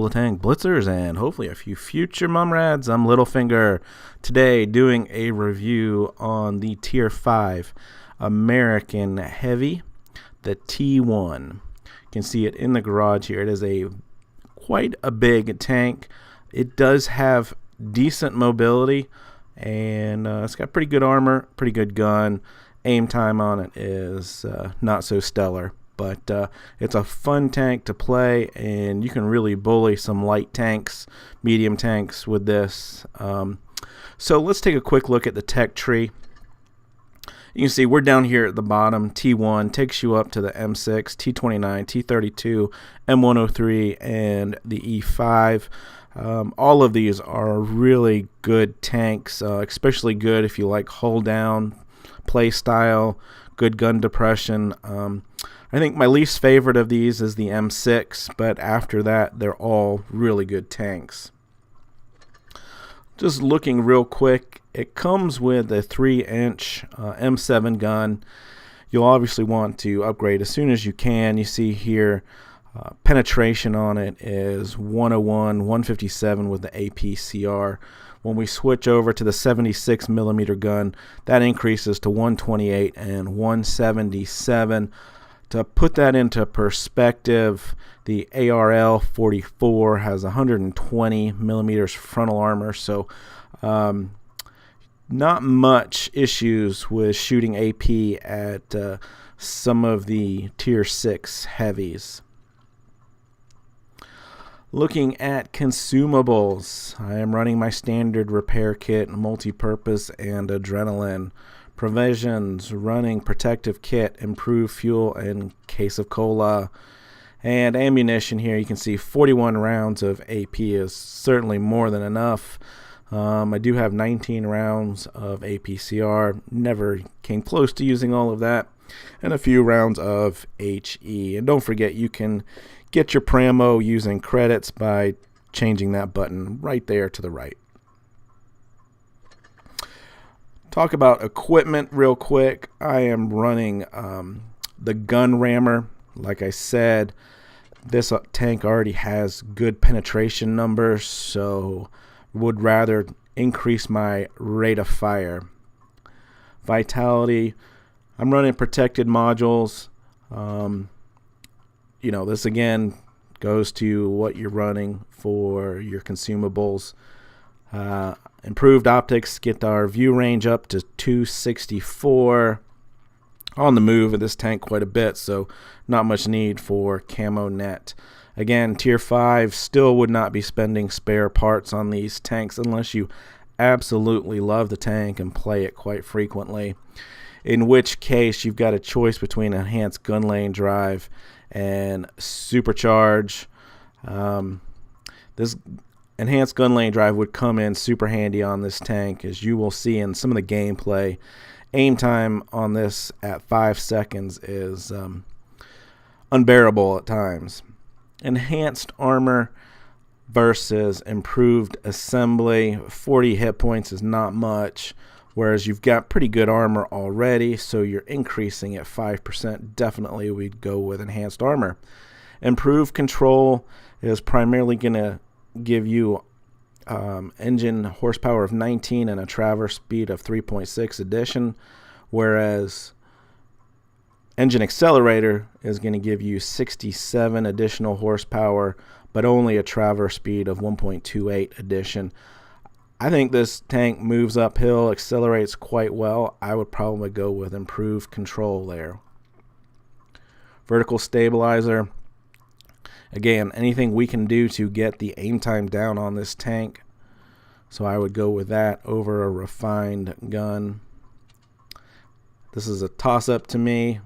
fellow tank blitzers and hopefully a few future mumrads. I'm Littlefinger, today doing a review on the Tier 5 American Heavy, the T1. You can see it in the garage here. It is quite a big tank. It does have decent mobility, and it's got pretty good armor, pretty good gun. Aim time on it is not so stellar. But it's a fun tank to play, and you can really bully some light tanks, medium tanks with this. So let's take a quick look at the tech tree. You can see we're down here at the bottom. T1 takes you up to the M6, T29, T32, M103, and the E5. All of these are really good tanks, especially good if you like hold down play style, good gun depression. I think my least favorite of these is the M6, but after that, they're all really good tanks. Just looking real quick, it comes with a 3-inch M7 gun. You'll obviously want to upgrade as soon as you can. You see here, penetration on it is 101, 157 with the APCR. When we switch over to the 76 millimeter gun, that increases to 128 and 177. To put that into perspective, the ARL 44 has 120 millimeters frontal armor, so not much issues with shooting AP at some of the Tier 6 heavies. Looking at consumables, I am running my standard repair kit, multi-purpose, and adrenaline. Provisions, running protective kit, improved fuel in case of cola, and ammunition here. You can see 41 rounds of AP is certainly more than enough. I do have 19 rounds of APCR, never came close to using all of that, and a few rounds of HE. And don't forget, you can get your Pramo using credits by changing that button right there to the right. Talk about equipment real quick. I am running the gun rammer. Like I said, this tank already has good penetration numbers, so would rather increase my rate of fire. Vitality, I'm running protected modules. This again goes to what you're running for your consumables. Improved optics get our view range up to 264. On the move of this tank quite a bit, so not much need for camo net. Again, Tier 5 still would not be spending spare parts on these tanks unless you absolutely love the tank and play it quite frequently, in which case you've got a choice between enhanced gun lane drive and supercharge. This enhanced gun lane drive would come in super handy on this tank, as you will see in some of the gameplay. Aim time on this at 5 seconds is unbearable at times. Enhanced armor versus improved assembly. 40 hit points is not much, whereas you've got pretty good armor already, so you're increasing at 5%. Definitely we'd go with enhanced armor. Improved control is primarily going to give you engine horsepower of 19 and a traverse speed of 3.6 addition, whereas engine accelerator is going to give you 67 additional horsepower but only a traverse speed of 1.28 addition. I think this tank moves uphill, accelerates quite well. I would probably go with improved control there. Vertical stabilizer. Again, anything we can do to get the aim time down on this tank, so I would go with that over a refined gun. This is a toss-up to me.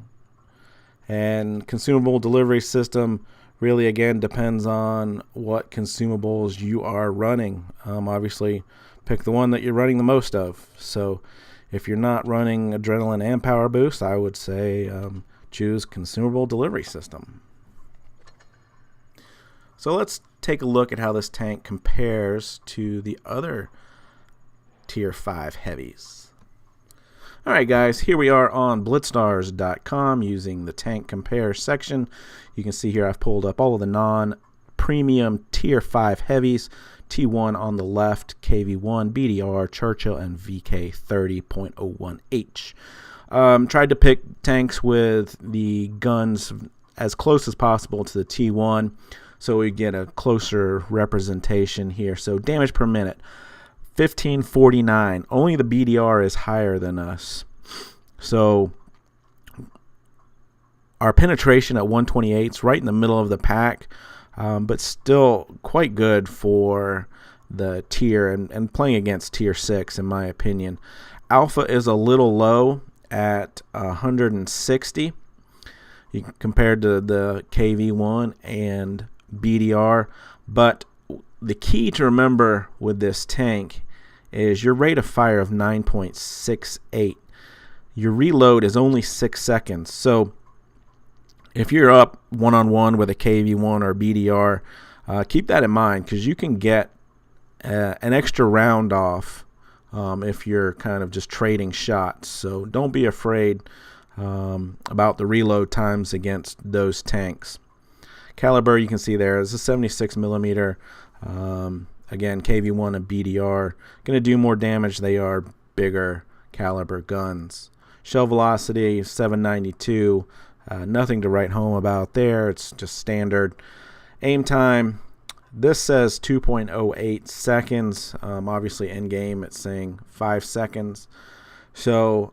And consumable delivery system really, again, depends on what consumables you are running. Obviously, pick the one that you're running the most of. So if you're not running adrenaline and power boost, I would say choose consumable delivery system. So let's take a look at how this tank compares to the other Tier 5 heavies. Alright guys, here we are on blitzstars.com using the tank compare section. You can see here I've pulled up all of the premium Tier 5 heavies, T1 on the left, KV1, BDR, Churchill, and VK30.01H. Tried to pick tanks with the guns as close as possible to the T1 so we get a closer representation here. So damage per minute, 1549. Only the BDR is higher than us. So our penetration at 128 is right in the middle of the pack, but still quite good for the tier and playing against tier 6 in my opinion. Alpha is a little low at 160 compared to the KV1 and BDR, but the key to remember with this tank is your rate of fire of 9.68. Your reload is only 6 seconds. So if you're up one-on-one with a KV1 or BDR, keep that in mind because you can get an extra round off if you're kind of just trading shots. So don't be afraid about the reload times against those tanks. Caliber, you can see there is a 76 millimeter. Again, KV1 and BDR going to do more damage. They are bigger caliber guns. Shell velocity 792. Nothing to write home about there. It's just standard. Aim time, this says 2.08 seconds. Obviously in game it's saying 5 seconds. So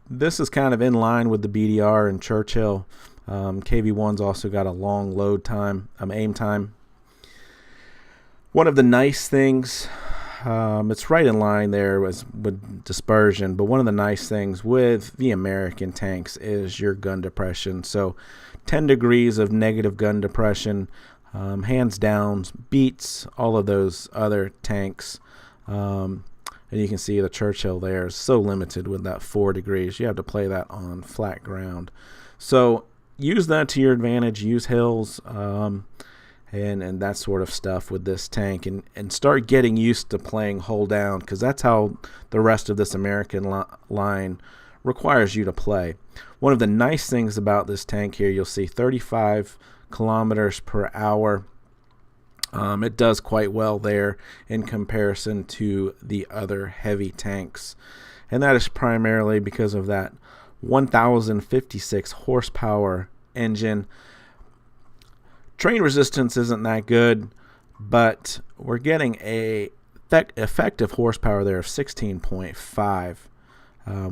this is kind of in line with the BDR and Churchill. KV1's also got a long load time, aim time. One of the nice things, it's right in line there with dispersion, but one of the nice things with the American tanks is your gun depression. So 10 degrees of negative gun depression, hands down, beats all of those other tanks. And you can see the Churchill there is so limited with that 4 degrees. You have to play that on flat ground. So use that to your advantage. Use hills and that sort of stuff with this tank, and start getting used to playing hull down, because that's how the rest of this American line requires you to play. One of the nice things about this tank here, you'll see 35 kilometers per hour. It does quite well there in comparison to the other heavy tanks, and that is primarily because of that 1056 horsepower engine. Train resistance isn't that good, but we're getting a effective horsepower there of 16.5,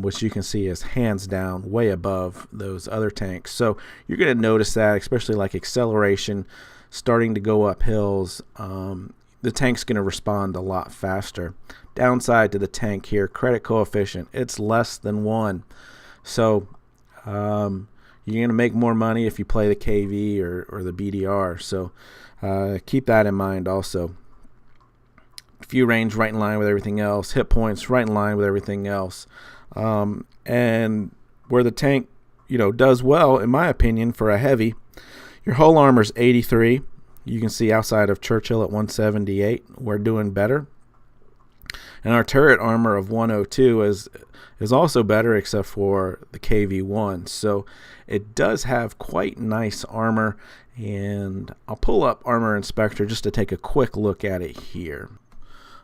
which you can see is hands down way above those other tanks. So you're going to notice that, especially like acceleration, starting to go up hills, the tank's going to respond a lot faster. Downside to the tank here, credit coefficient, it's less than 1. So you're going to make more money if you play the KV or the BDR. So keep that in mind also. View range right in line with everything else. Hit points right in line with everything else. And where the tank, does well, in my opinion, for a heavy, your hull armor is 83. You can see outside of Churchill at 178, we're doing better. And our turret armor of 102 is also better, except for the KV1. So it does have quite nice armor, and I'll pull up Armor Inspector just to take a quick look at it here.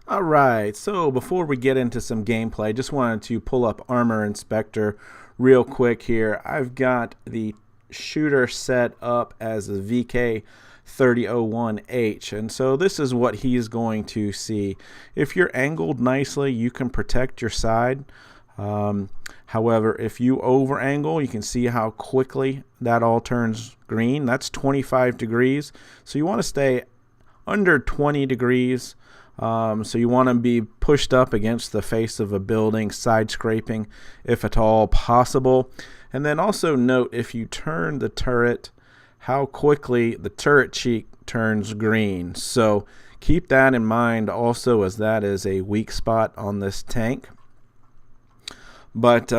Alright, so before we get into some gameplay, just wanted to pull up Armor Inspector real quick here. I've got the shooter set up as the VK3001H, and so this is what he's going to see. If you're angled nicely, you can protect your side. However, if you over angle, you can see how quickly that all turns green. That's 25 degrees. So you want to stay under 20 degrees. So you want to be pushed up against the face of a building, side scraping if at all possible. And then also note, if you turn the turret, how quickly the turret cheek turns green. So keep that in mind also, as that is a weak spot on this tank. But,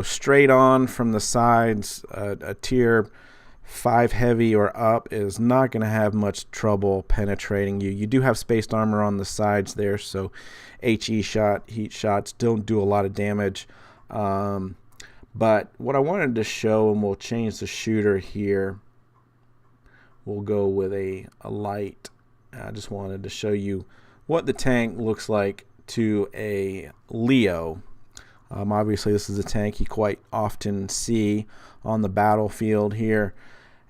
straight on from the sides, a tier 5 heavy or up is not going to have much trouble penetrating you. You do have spaced armor on the sides there, so heat shots don't do a lot of damage. But what I wanted to show, and we'll change the shooter here, we'll go with a light. I just wanted to show you what the tank looks like to a Leo. Obviously, this is a tank you quite often see on the battlefield here.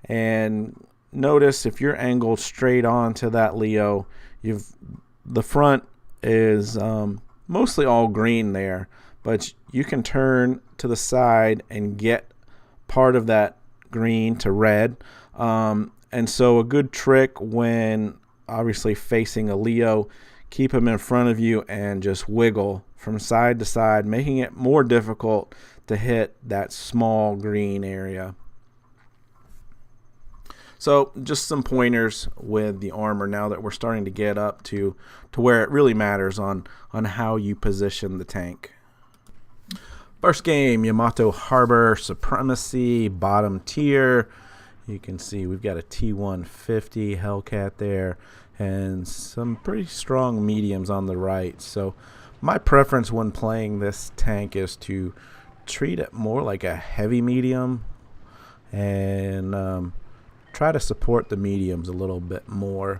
And notice if you're angled straight on to that Leo, the front is mostly all green there, but you can turn to the side and get part of that green to red. And so a good trick when obviously facing a Leo, keep him in front of you and just wiggle from side to side, making it more difficult to hit that small green area. So just some pointers with the armor now that we're starting to get up to where it really matters on how you position the tank. First game, Yamato Harbor, Supremacy, bottom tier. You can see we've got a T-150 Hellcat there and some pretty strong mediums on the right. So my preference when playing this tank is to treat it more like a heavy medium and try to support the mediums a little bit more.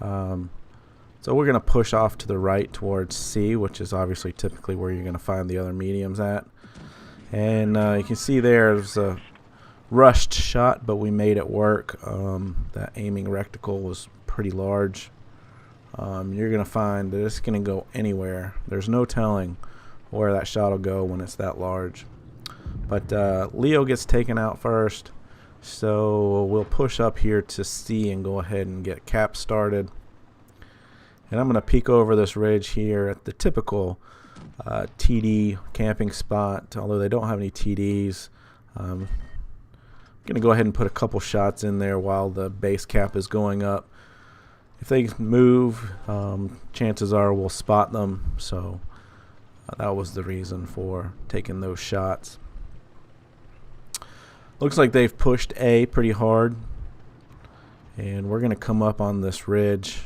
So we're going to push off to the right towards C, which is obviously typically where you're going to find the other mediums at. And you can see there's a rushed shot, but we made it work. That aiming reticle was pretty large. You're going to find that it's going to go anywhere. There's no telling where that shot will go when it's that large. But Leo gets taken out first. So we'll push up here to C and go ahead and get cap started. And I'm going to peek over this ridge here at the typical TD camping spot, although they don't have any TDs. I'm going to go ahead and put a couple shots in there while the base cap is going up. If they move, chances are we'll spot them. So that was the reason for taking those shots. Looks like they've pushed A pretty hard. And we're going to come up on this ridge.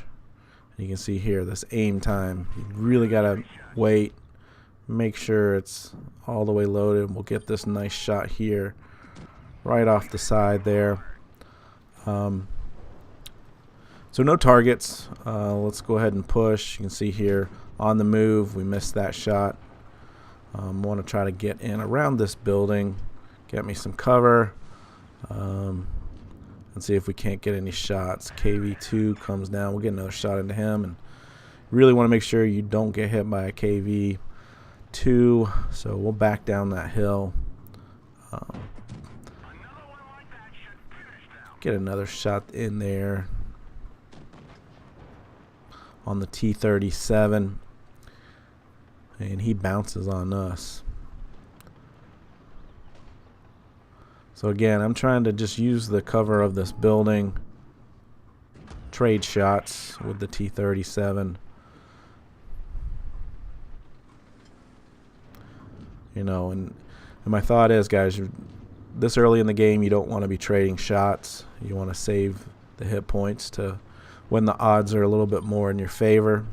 You can see here this aim time. You really got to wait, make sure it's all the way loaded. We'll get this nice shot here right off the side there. So no targets. Let's go ahead and push. You can see here on the move we missed that shot. Want to try to get in around this building, get me some cover, and see if we can't get any shots. KV2 comes down. We'll get another shot into him, and really want to make sure you don't get hit by a KV2. So we'll back down that hill. Get another shot in there on the T-37, and he bounces on us. So again, I'm trying to just use the cover of this building, trade shots with the T-37. You know, and my thought is, guys, this early in the game, you don't want to be trading shots. You want to save the hit points to when the odds are a little bit more in your favor.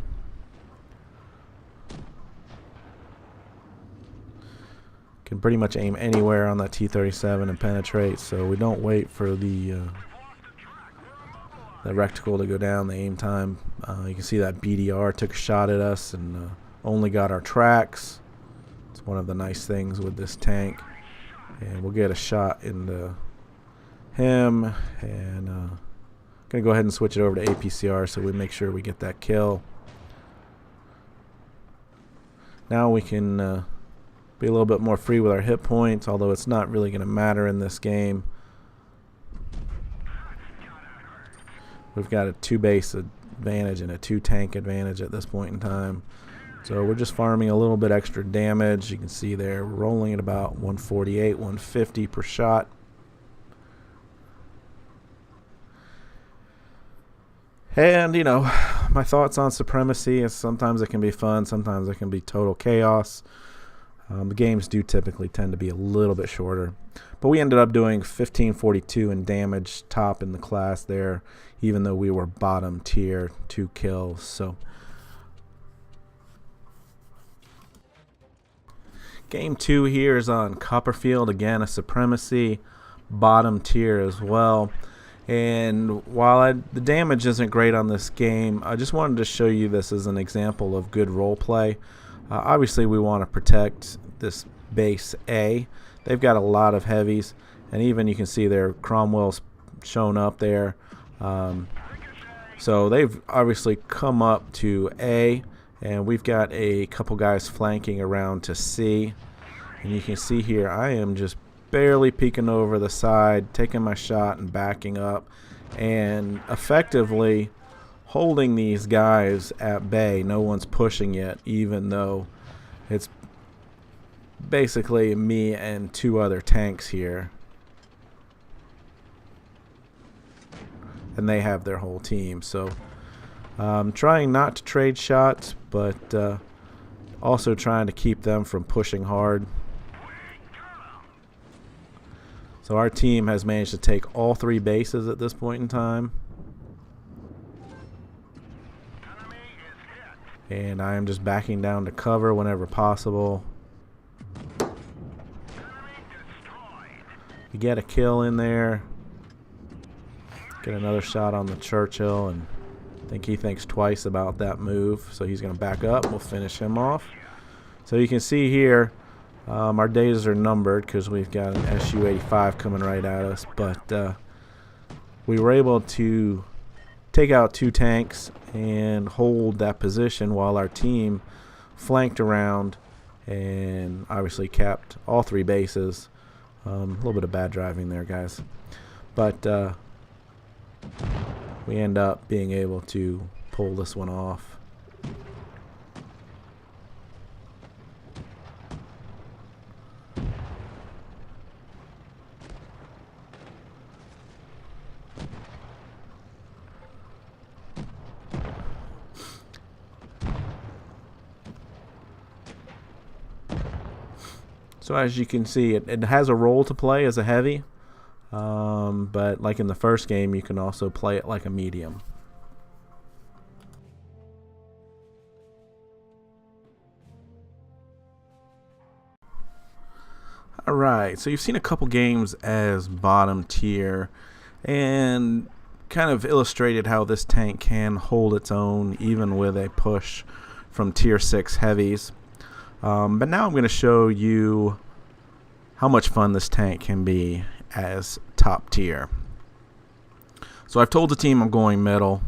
Can pretty much aim anywhere on that T-37 and penetrate, so we don't wait for the reticle to go down, the aim time. You can see that BDR took a shot at us and only got our tracks. It's one of the nice things with this tank. And we'll get a shot into him, and gonna go ahead and switch it over to APCR so we make sure we get that kill. Now we can be a little bit more free with our hit points, although it's not really going to matter in this game. We've got a 2-base advantage and a 2-tank advantage at this point in time. So we're just farming a little bit extra damage. You can see there, we're rolling at about 148, 150 per shot. And, you know, my thoughts on Supremacy is sometimes it can be fun, sometimes it can be total chaos. The games do typically tend to be a little bit shorter. But we ended up doing 1542 in damage, top in the class there, even though we were bottom tier, 2 kills. So game 2 here is on Copperfield, again a Supremacy, bottom tier as well. And while the damage isn't great on this game, I just wanted to show you this as an example of good role play. Obviously, we want to protect this base A. They've got a lot of heavies, and even you can see their Cromwell's shown up there. So they've obviously come up to A, and we've got a couple guys flanking around to C. And you can see here I am just barely peeking over the side, taking my shot and backing up, and effectively holding these guys at bay. No one's pushing yet, even though it's basically me and two other tanks here. And they have their whole team. So I'm trying not to trade shots, but also trying to keep them from pushing hard. So our team has managed to take all 3 bases at this point in time. And I am just backing down to cover whenever possible. We get a kill in there. Get another shot on the Churchill, and I think he thinks twice about that move. So he's going to back up. We'll finish him off. So you can see here, our days are numbered because we've got an Su-85 coming right at us, but we were able to take out 2 tanks and hold that position while our team flanked around and obviously capped all 3 bases. A little bit of bad driving there, guys, but we end up being able to pull this one off. So as you can see, it has a role to play as a heavy, but like in the first game, you can also play it like a medium. Alright, so you've seen a couple games as bottom tier, and kind of illustrated how this tank can hold its own even with a push from tier 6 heavies. But now I'm going to show you how much fun this tank can be as top tier. So I've told the team I'm going middle,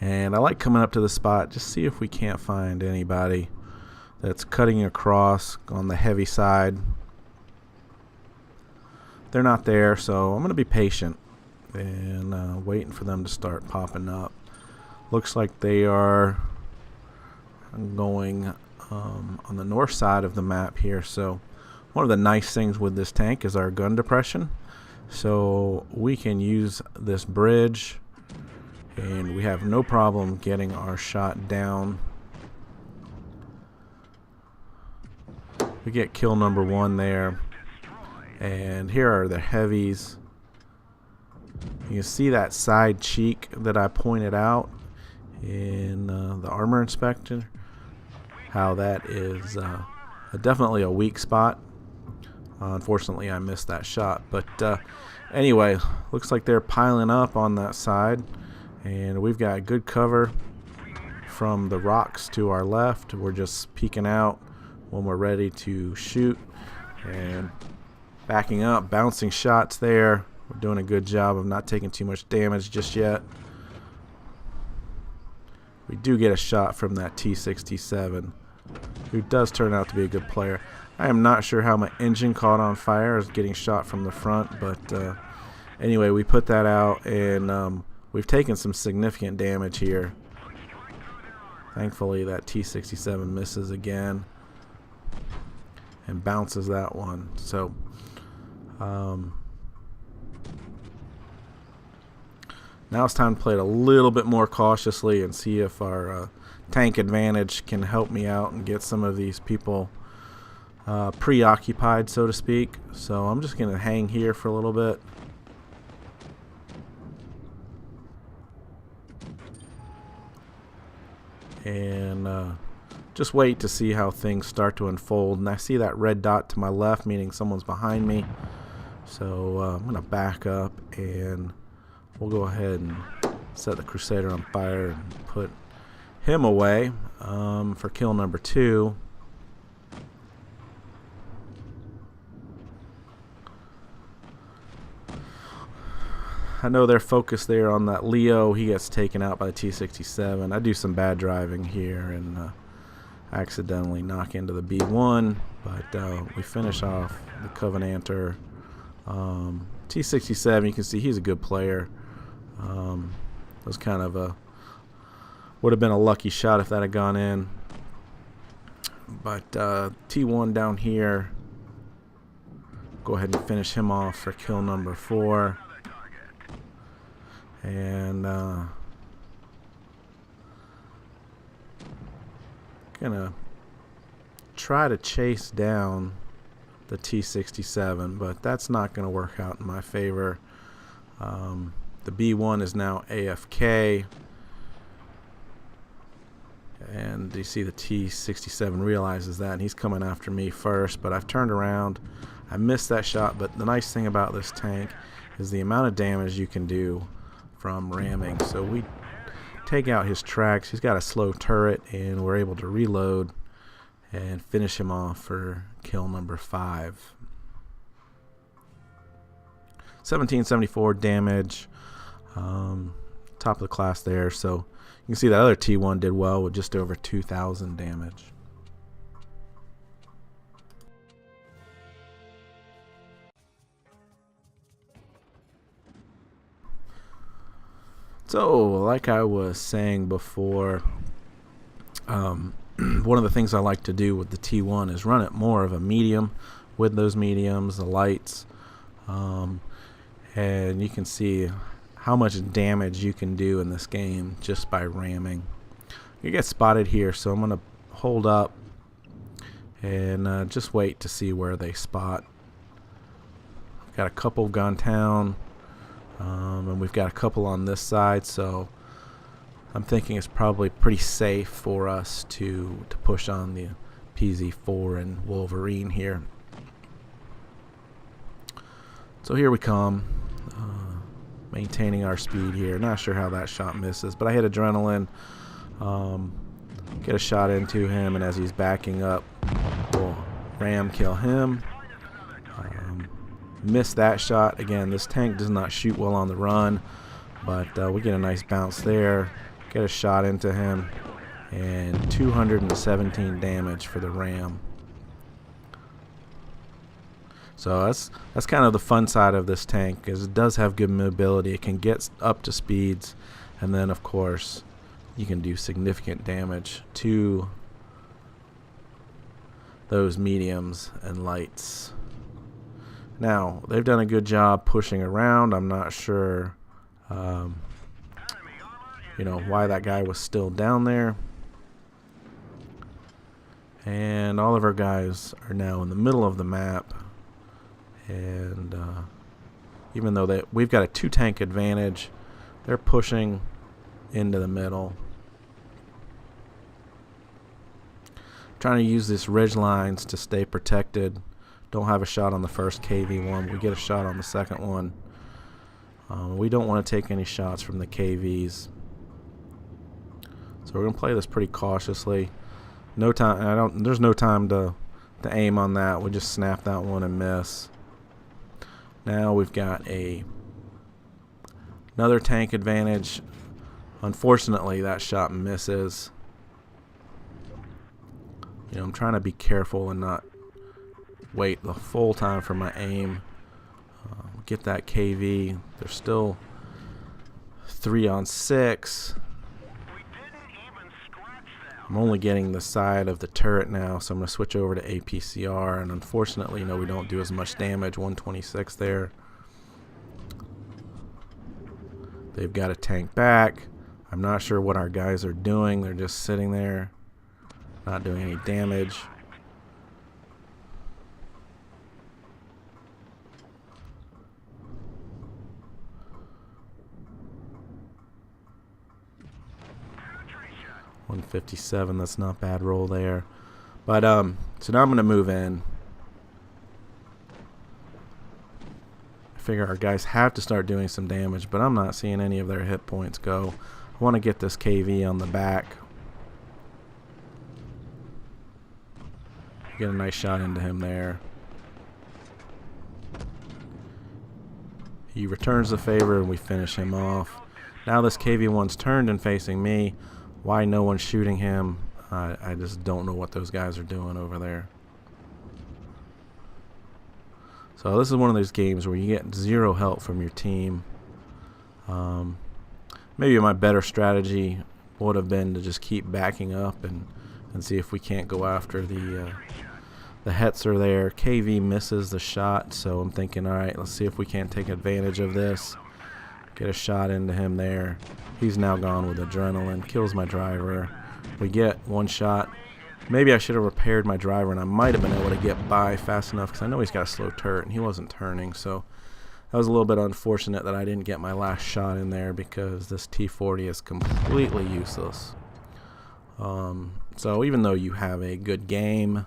and I like coming up to the spot, just see if we can't find anybody that's cutting across on the heavy side. They're not there, so I'm going to be patient and waiting for them to start popping up. Looks like they are going on the north side of the map here. So one of the nice things with this tank is our gun depression, so we can use this bridge and we have no problem getting our shot down. We get kill number 1 there, and here are the heavies. You can see that side cheek that I pointed out in the armor inspection, how that is definitely a weak spot. Unfortunately, I missed that shot, but anyway, looks like they're piling up on that side, and we've got good cover from the rocks to our left. We're just peeking out when we're ready to shoot and backing up, bouncing shots there. We're doing a good job of not taking too much damage just yet. We do get a shot from that T-67, who does turn out to be a good player. I am not sure how my engine caught on fire as getting shot from the front, but anyway, we put that out, and we've taken some significant damage here. Thankfully, that T-67 misses again and bounces that one. So now it's time to play it a little bit more cautiously and see if our tank advantage can help me out and get some of these people preoccupied, so to speak. So I'm just going to hang here for a little bit. And just wait to see how things start to unfold. And I see that red dot to my left, meaning someone's behind me. So I'm going to back up, and we'll go ahead and set the Crusader on fire and put him away for kill number 2. I know they're focused there on that Leo. He gets taken out by the T-67. I do some bad driving here and accidentally knock into the B1, but we finish off the Covenanter. T-67, you can see he's a good player. It was kind of a would have been a lucky shot if that had gone in. But T1 down here, go ahead and finish him off for kill number 4. And gonna try to chase down the T-67, but that's not gonna work out in my favor. The B1 is now AFK, and you see the T-67 realizes that, and he's coming after me first, but I've turned around. I missed that shot, but the nice thing about this tank is the amount of damage you can do from ramming. So we take out his tracks. He's got a slow turret, and we're able to reload and finish him off for kill number 5. 1774 damage, top of the class there. So you can see that other T1 did well with just over 2,000 damage. So, like I was saying before, one of the things I like to do with the T1 is run it more of a medium with those mediums, the lights, and you can see how much damage you can do in this game just by ramming. You get spotted here, so I'm going to hold up and just wait to see where they spot. I've got a couple gone down. And we've got a couple on this side, so I'm thinking it's probably pretty safe for us to push on the PZ4 and Wolverine here. So here we come, maintaining our speed here. Not sure how that shot misses, but I hit adrenaline, get a shot into him, and as he's backing up, we'll ram kill him. Missed that shot. Again, this tank does not shoot well on the run, but we get a nice bounce there, get a shot into him, and 217 damage for the ram. So that's kind of the fun side of this tank, is it does have good mobility. It can get up to speeds, and then of course you can do significant damage to those mediums and lights. Now, they've done a good job pushing around. I'm not sure, why that guy was still down there. And all of our guys are now in the middle of the map. And even though we've got a 2-tank advantage, they're pushing into the middle. Trying to use these ridge lines to stay protected. Don't have a shot on the first KV1. We get a shot on the second one. We don't want to take any shots from the KVs. So we're going to play this pretty cautiously. No time. There's no time to aim on that. We just snap that one and miss. Now we've got another tank advantage. Unfortunately, that shot misses. I'm trying to be careful and not wait the full time for my aim. Get that KV. There's still 3 on 6. I'm only getting the side of the turret now, so I'm going to switch over to APCR, and unfortunately, we don't do as much damage. 126 there. They've got a tank back. I'm not sure what our guys are doing. They're just sitting there, not doing any damage. .157, that's not bad roll there. But so now I'm going to move in. figure our guys have to start doing some damage, but I'm not seeing any of their hit points go. I want to get this KV on the back. Get a nice shot into him there. He returns the favor and we finish him off. Now this KV-1's turned and facing me. Why no one's shooting him? I just don't know what those guys are doing over there. So this is one of those games where you get zero help from your team. Maybe my better strategy would have been to just keep backing up and see if we can't go after the Hetzer there. KV misses the shot, so I'm thinking, all right, let's see if we can't take advantage of this. Get a shot into him there. He's now gone with adrenaline. Kills my driver. We get one shot. Maybe I should have repaired my driver, and I might have been able to get by fast enough because I know he's got a slow turret, and he wasn't turning. So that was a little bit unfortunate that I didn't get my last shot in there because this T-40 is completely useless. So even though you have a good game,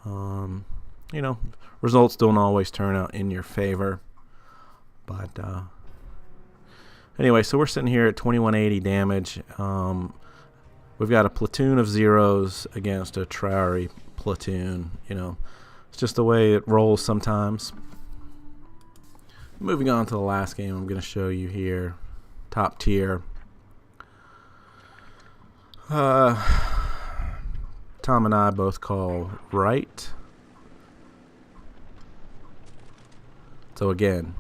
you know, results don't always turn out in your favor. But anyway, so we're sitting here at 2180 damage. We've got a platoon of zeros against a Traore platoon. You know, it's just the way it rolls sometimes. Moving on to the last game I'm going to show you here. Top tier. Tom and I both call right. So again,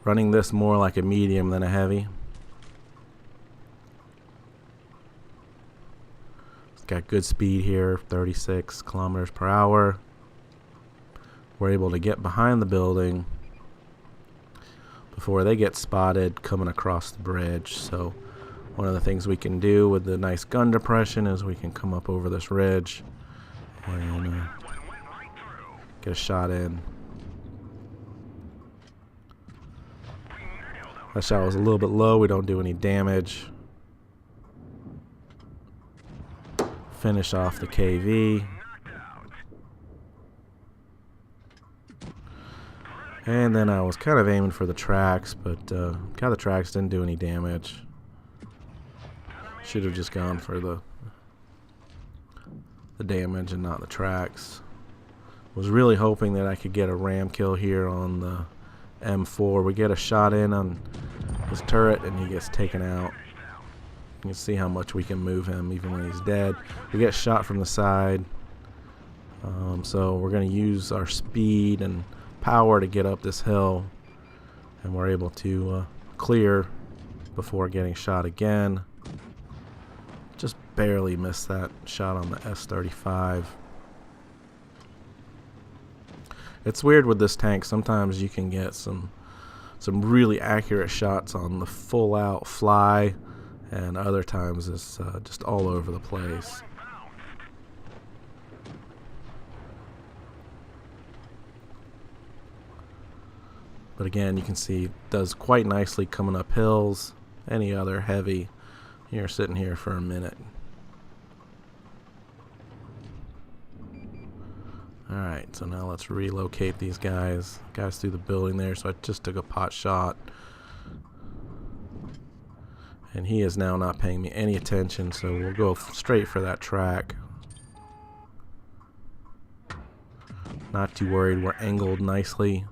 running this more like a medium than a heavy. It's got good speed here, 36 kilometers per hour. We're able to get behind the building before they get spotted coming across the bridge. So one of the things we can do with the nice gun depression is we can come up over this ridge and get a shot in. That shot was a little bit low. We don't do any damage. Finish off the KV. And then I was kind of aiming for the tracks, but got the tracks, didn't do any damage. Should have just gone for the damage and not the tracks. Was really hoping that I could get a ram kill here on the M4. We get a shot in on his turret and he gets taken out. You can see how much we can move him even when he's dead. We get shot from the side. So we're going to use our speed and power to get up this hill, and we're able to clear before getting shot again. Just barely missed that shot on the S-35. It's weird with this tank. Sometimes you can get some really accurate shots on the full out fly, and other times it's just all over the place. But again, you can see it does quite nicely coming up hills. Any other heavy, you're sitting here for a minute. Alright, so now let's relocate these guys through the building there. So I just took a pot shot. And he is now not paying me any attention, so we'll go straight for that track. Not too worried, we're angled nicely.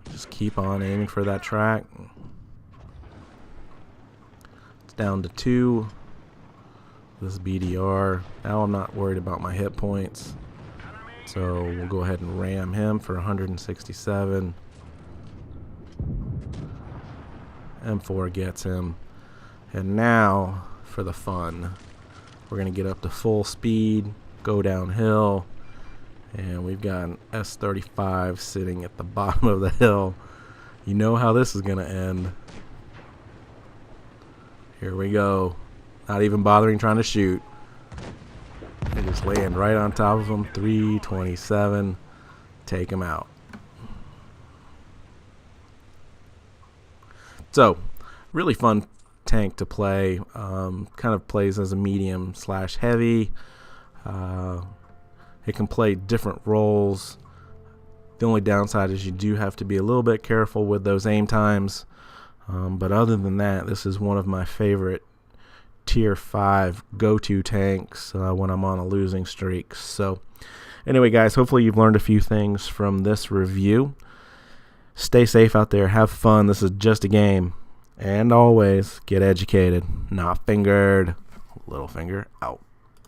Just keep on aiming for that track. It's down to 2. This BDR. Now I'm not worried about my hit points. So we'll go ahead and ram him for 167. M4 gets him. And now for the fun. We're going to get up to full speed, go downhill. And we've got an S-35 sitting at the bottom of the hill. You know how this is going to end. Here we go. Not even bothering trying to shoot. They just land right on top of him. 327. Take him out. So, really fun tank to play. Kind of plays as a medium / heavy. It can play different roles. The only downside is you do have to be a little bit careful with those aim times. But other than that, this is one of my favorite tier 5 go-to tanks when I'm on a losing streak. So anyway, guys, hopefully you've learned a few things from this review. Stay safe out there. Have fun. This is just a game. And always get educated. Not fingered. Littlefinger out.